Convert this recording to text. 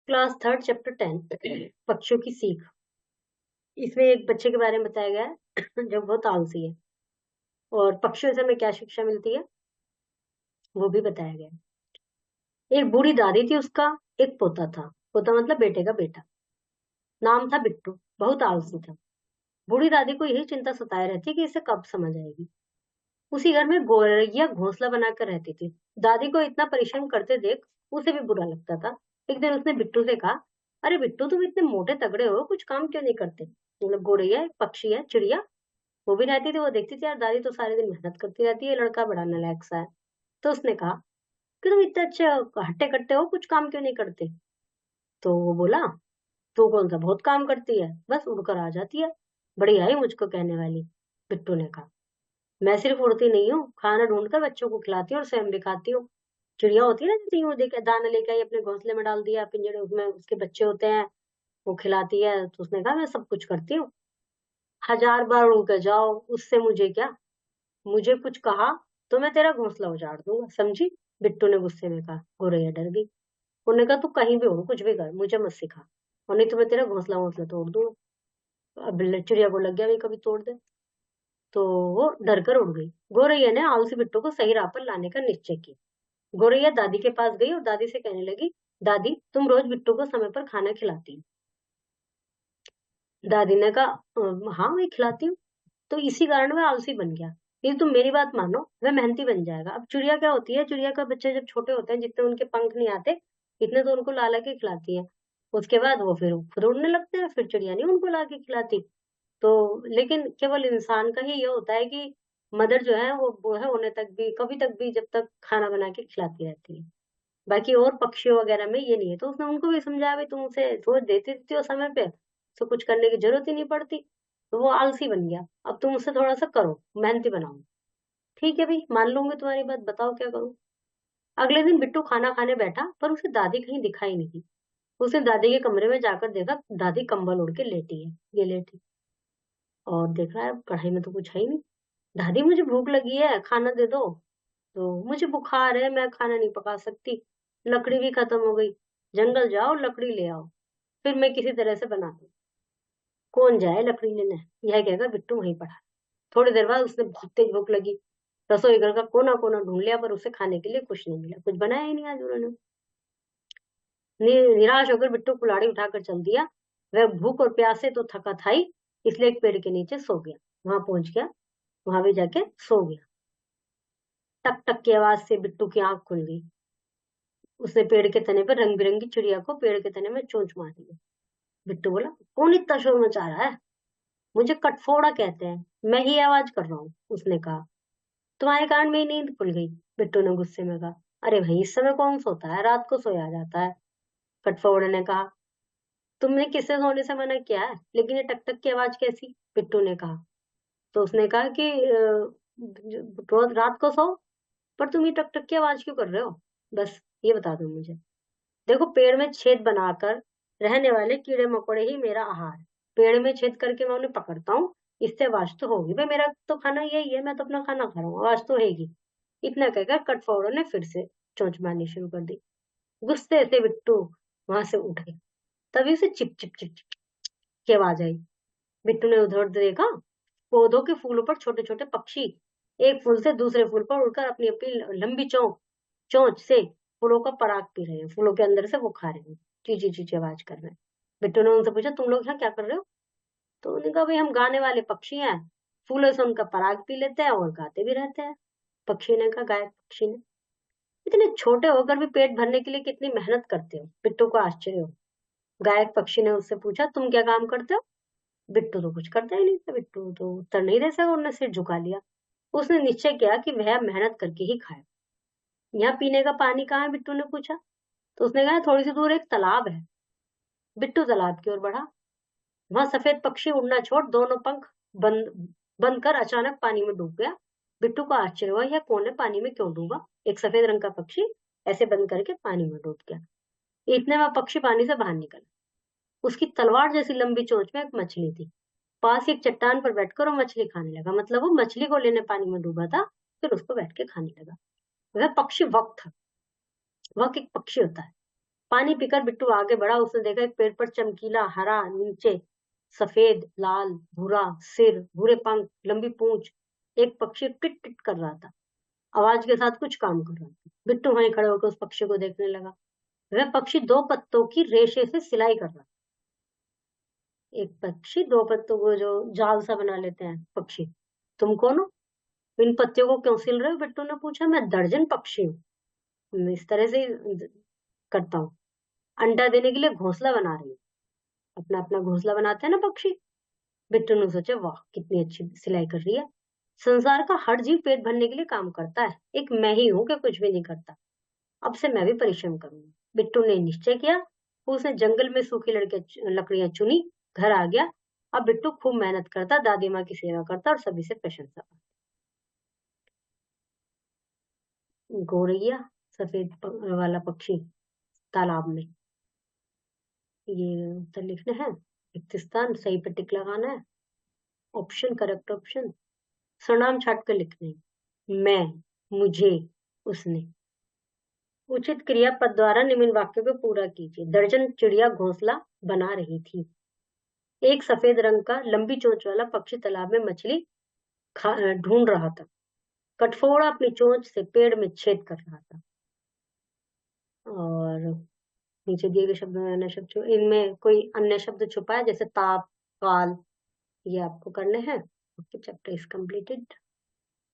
Class third chapter 10 पक्षियों की सीख। इसमें एक बच्चे के बारे में बताया गया है जो बहुत आलसी है और पक्षियों से हमें क्या शिक्षा मिलती है वो भी बताया गया है। एक बूढ़ी दादी थी, उसका एक पोता था। पोता मतलब बेटे का बेटा। नाम था बिट्टू। बहुत आलसी था। बूढ़ी दादी को यही चिंता सताए रहती कि इसे कब समझ आएगी। उसी घर में गौरैया घोंसला बनाकर रहती थी। दादी को इतना परिश्रम करते देख उसे भी बुरा लगता था। एक दिन उसने बिट्टू से कहा, अरे बिट्टू, तुम इतने मोटे तगड़े हो, कुछ काम क्यों नहीं करते? मतलब गौरैया एक पक्षी है, चिड़िया, वो भी रहती थी। वो देखती थी यार दादी तो सारे दिन मेहनत करती रहती है, लड़का बड़ा नालायक सा है। तो उसने कहा कि तुम इतने अच्छे हट्टे कट्टे हो, कुछ काम क्यों नहीं करते? तो वो बोला, तू कौन सा बहुत काम करती है, बस उड़कर आ जाती है। बड़ी आई मुझको कहने वाली। बिट्टू ने कहा, मैं सिर्फ उड़ती नहीं हूँ, खाना ढूंढकर बच्चों को खिलाती हूँ और स्वयं भी खाती हूँ। चिड़िया होती है ना, जैसे यूं देखे दाना लेके आई, अपने घोंसले में डाल दिया, पिंजरे उसमें उसके बच्चे होते हैं, वो खिलाती है। तो उसने कहा, मैं सब कुछ करती हूँ। 1000 बार उड़ के जाओ, उससे मुझे क्या? मुझे कुछ कहा तो मैं तेरा घोंसला उजाड़ दूंगा, समझी? बिट्टू ने गुस्से में कहा। गौरैया डर गई। उन्होंने कहा, तू कहीं भी उड़, कुछ भी कर, मुझे मत सिखा, और नहीं तो मैं तेरा घोंसला वोंसला तोड़ दूंगा। अब चिड़िया को लग गया भाई कभी तोड़ दे। तो वो डर कर उड़ गई। गौरैया ने आलसी बिट्टू को सही राह पर लाने का निश्चय किया। गौरैया दादी के पास गई और दादी से कहने लगी, दादी, तुम रोज बिट्टू को समय पर खाना खिलाती हो? दादी ने कहा, हाँ मैं खिलाती हूँ, तो इसी कारण वह आलसी बन गया। यदि तुम मेरी बात मानो, वह मेहनती बन जाएगा। अब चिड़िया क्या होती है, चिड़िया का बच्चे जब छोटे होते हैं, जितने उनके पंख नहीं आते, इतने तो उनको ला ला के खिलाती है। उसके बाद वो फिर खुद उड़ने लगते हैं, फिर चिड़िया नहीं उनको ला के खिलाती। तो लेकिन केवल इंसान का ही ये होता है कि मदर जो है वो है होने तक भी, कभी तक भी, जब तक खाना बना के खिलाती रहती है। बाकी और पक्षियों वगैरह में ये नहीं है। तो उसने उनको भी समझाया, भाई तुम उसे रोज देती देती हो समय पे, तो कुछ करने की जरूरत ही नहीं पड़ती। तो वो आलसी बन गया। अब तुम उससे थोड़ा सा करो, मेहनती बनाओ। ठीक है भाई, मान लूंगी तुम्हारी बात, बताओ क्या करूं? अगले दिन बिट्टू खाना खाने बैठा, पर उसे दादी कहीं दिखाई नहीं। उसने दादी के कमरे में जाकर देखा, दादी कंबल ओढ़ के लेटी है। ये लेटी और देख रहा है कढ़ाई में तो कुछ है ही नहीं। दादी, मुझे भूख लगी है, खाना दे दो। तो मुझे बुखार है, मैं खाना नहीं पका सकती, लकड़ी भी खत्म हो गई, जंगल जाओ लकड़ी ले आओ, फिर मैं किसी तरह से बना दूं। कौन जाए लकड़ी लेने? यह कहकर बिट्टू वहीं पड़ा। थोड़ी देर बाद उसने बहुत तेज भूख लगी। रसोई घर का कोना कोना ढूंढ लिया, पर उसे खाने के लिए कुछ नहीं मिला। कुछ बनाया ही नहीं आज उन्होंने। निराश होकर बिट्टू कुल्हाड़ी उठाकर चल दिया। वह भूख और प्यास से तो थका था ही, इसलिए एक पेड़ के नीचे सो गया। वहां पहुंच गया, वहां भी जाके सो गया। टक टक की आवाज से बिट्टू की आंख खुल गई। उसने पेड़ के तने पर रंग बिरंगी चिड़िया को पेड़ के तने में चोंच मारी है। बिट्टू बोला, कौन इतना शोर मचा रहा है? मुझे कटफोड़ा कहते हैं, मैं ही आवाज कर रहा हूँ, उसने कहा। तुम्हारे कारण मेरी नींद खुल गई, बिट्टू ने गुस्से में कहा। अरे भाई, इस समय कौन सोता है, रात को सोया जाता है, कटफोड़े ने कहा। तुमने किससे सोने से मना किया है, लेकिन ये टक टक की आवाज कैसी? बिट्टू ने कहा। तो उसने कहा कि रोज रात को सो, पर तुम ये टक टक की आवाज क्यों कर रहे हो? बस ये बता दो मुझे। देखो, पेड़ में छेद बनाकर रहने वाले कीड़े मकोड़े ही मेरा आहार है। पेड़ में छेद करके मैं उन्हें पकड़ता हूँ, इससे आवाज तो होगी भाई, मेरा तो खाना यही है, मैं तो अपना खाना खा रहा हूँ, आवाज तो होगी। इतना कहकर कटफोड़ों ने फिर से चोंच मारनी शुरू कर दी। गुस्से से बिट्टू वहां से उठ गया। तभी उसे चिप चिप चिप चिप की आवाज आई। बिट्टू ने उधर देखा। पौधों के फूलों पर छोटे छोटे पक्षी एक फूल से दूसरे फूल पर उड़कर अपनी अपनी लंबी चोंच चोंच से फूलों का पराग पी रहे हैं, फूलों के अंदर से वो खा रहे हैं, चींची चींची आवाज कर रहे हैं। बिट्टू ने उनसे पूछा, तुम लोग यहाँ क्या कर रहे हो? तो उन्होंने कहा, भाई हम गाने वाले पक्षी हैं, फूलों से उनका पराग पी लेते हैं और गाते भी रहते हैं। पक्षी ने कहा, गायक पक्षी ने, इतने छोटे होकर भी पेट भरने के लिए कितनी मेहनत करते हो? बिट्टू को आश्चर्य हो। गायक पक्षी ने उससे पूछा, तुम क्या काम करते हो? बिट्टू तो कुछ करता ही नहीं था। बिट्टू तो उत्तर नहीं दे सका, उन्होंने सिर झुका लिया। उसने निश्चय किया कि वह मेहनत करके ही खाए। यहाँ पीने का पानी कहाँ है, बिट्टू ने पूछा। तो उसने कहा, थोड़ी सी दूर एक तालाब है। बिट्टू तालाब की ओर बढ़ा। वहां सफेद पक्षी उड़ना छोड़ दोनों पंख बंद बंद कर अचानक पानी में डूब गया। बिट्टू को आश्चर्य हुआ, यह कौन है, पानी में क्यों डूबा? एक सफेद रंग का पक्षी ऐसे बंद करके पानी में डूब गया। इतने में पक्षी पानी से बाहर निकला। उसकी तलवार जैसी लंबी चोंच में एक मछली थी। पास ही एक चट्टान पर बैठकर वो मछली खाने लगा। मतलब वो मछली को लेने पानी में डूबा था, फिर उसको बैठ के खाने लगा। वह पक्षी वक्त था। वह एक पक्षी होता है, पानी पीकर बिट्टू आगे बढ़ा। उसने देखा एक पेड़ पर चमकीला हरा, नीचे सफेद, लाल, भूरा सिर, भूरे पंख, लंबी पूंछ एक पक्षी टिट टिट कर रहा था। आवाज के साथ कुछ काम कर रहा था। बिट्टू वहीं खड़े होकर उस पक्षी को देखने लगा। वह पक्षी 2 पत्तों की रेशे से सिलाई कर रहा था। एक पक्षी 2 पत्तों को जो जाल सा बना लेते हैं पक्षी। तुम कौन हो? इन पत्तियों को क्यों सिल रहे हो? बिट्टू ने पूछा। मैं दर्जन पक्षी हूँ, मैं इस तरह से करता हूँ। अंडा देने के लिए घोंसला बना रही हूँ। अपना अपना घोंसला बनाते हैं ना पक्षी। बिट्टू ने सोचा, वाह कितनी अच्छी सिलाई कर रही है। संसार का हर जीव पेट भरने के लिए काम करता है, एक मैं ही हूँ कि कुछ भी नहीं करता। अब से मैं भी परिश्रम करूंगा। बिट्टू ने निश्चय किया। उसने जंगल में सूखी लकड़ियां चुनी, घर आ गया। अब बिट्टू खूब मेहनत करता, दादी माँ की सेवा करता और सभी से प्रशंसा पाता। गौरैया, सफेद वाला पक्षी, तालाब में। ये उत्तर लिखने हैं। रिक्तस्थान सही पे टिक लगाना है। ऑप्शन, करेक्ट ऑप्शन सरनाम छाट कर लिखने हैं। मैं, मुझे, उसने। उचित क्रियापद द्वारा निम्न वाक्य को पूरा कीजिए। दर्जन चिड़िया घोंसला बना रही थी। एक सफेद रंग का लंबी चोंच वाला पक्षी तालाब में मछली ढूंढ रहा था। कटफोड़ा अपनी चोंच से पेड़ में छेद कर रहा था। और नीचे दिए गए शब्दों में अन्य शब्द इनमें कोई अन्य शब्द छुपा है, जैसे ताप, काल, ये आपको करने हैं। Okay, chapter is completed.